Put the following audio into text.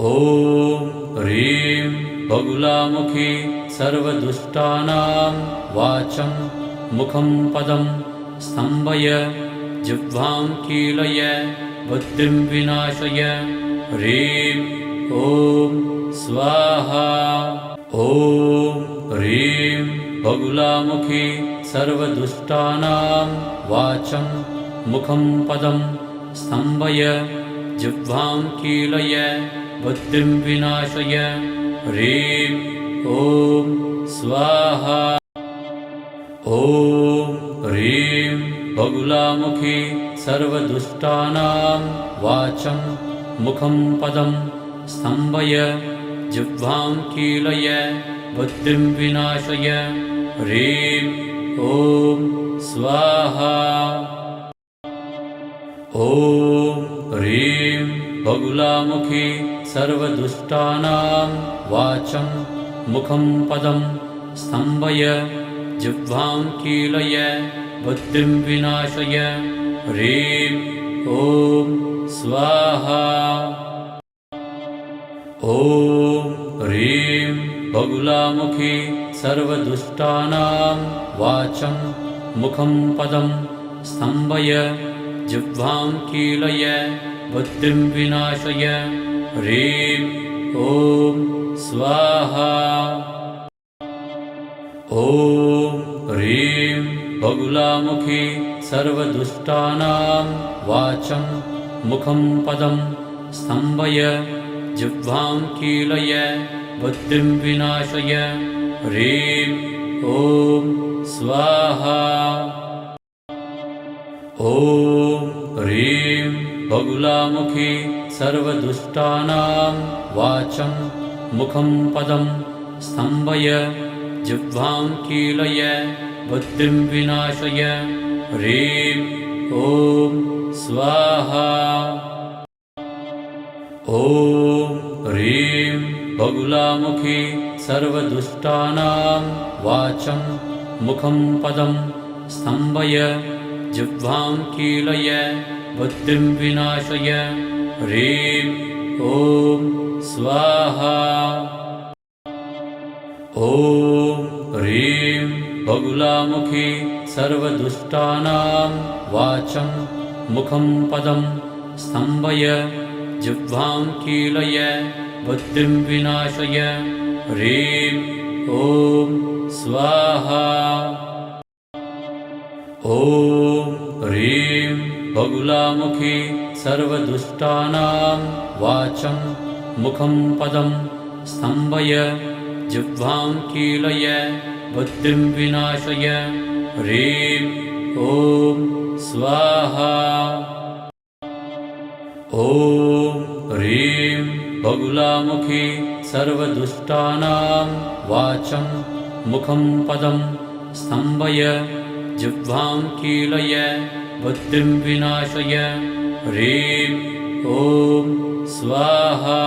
ॐ ह्रीं बगुलामुखी सर्वदुष्टानां वाचं मुखं पदं स्तम्भय जिह्वां कीलय बुद्धिं विनाशय। ह्रीं ॐ स्वाहा। ॐ ह्रीं बगुलामुखी सर्वदुष्टानां वाचं मुखं पदं स्तम्भय जिह्वां कीलय बुद्धिं विनाशय। ह्रीं ॐ स्वाहा। ॐ ह्रीं बगुलामुखी सर्वदुष्टानां वाचं मुखं पदं स्तम्भय जिह्वां कीलय बुद्धिं विनाशय। ह्रीं ॐ स्वाहा। ॐ ह्रीं बगुलामुखी सर्वदुष्टानां वाचं मुखं पदं स्तम्भय जिह्वां कीलय बुद्धिं विनाशय। ह्रीं ॐ स्वाहा। ॐ ह्रीं बगुलामुखी सर्वदुष्टानां वाचं मुखं पदं स्तम्भय जिह्वां कीलय बुद्धिं विनाशय। ह्रीं ॐ स्वाहा। ॐ ह्रीं बगुलामुखी सर्वदुष्टानां वाचं मुखं पदं स्तम्भय जिह्वां कीलय बुद्धिं विनाशय। ह्रीं ॐ स्वाहा। ॐ ह्रीं बगुलामुखी सर्वदुष्टानां वाचं मुखं पदं स्तम्भय जिह्वां कीलय बुद्धिं विनाशय। ह्रीं ॐ स्वाहा। ॐ ह्रीं बगुलामुखी सर्वदुष्टानां वाचं मुखं पदं स्तम्भय जिह्वां कीलय बुद्धिं विनाशय। ह्रीं ॐ स्वाहा। ॐ ह्रीं बगुलामुखी सर्वदुष्टानां वाचं मुखं पदं स्तम्भय जिह्वां कीलय बुद्धिं विनाशय। ह्रीं ॐ स्वाहा। ॐ ह्रीं बगुलामुखी सर्वदुष्टानां वाचं मुखं पदं स्तम्भय जिह्वां कीलय बुद्धिं विनाशय। ह्रीं ॐ स्वाहा। ॐ ह्रीं बगुलामुखी सर्वदुष्टानां वाचं मुखं पदं स्तम्भय जिह्वां कीलय बुद्धिं विनाशय। ह्रीं ॐ स्वाहा।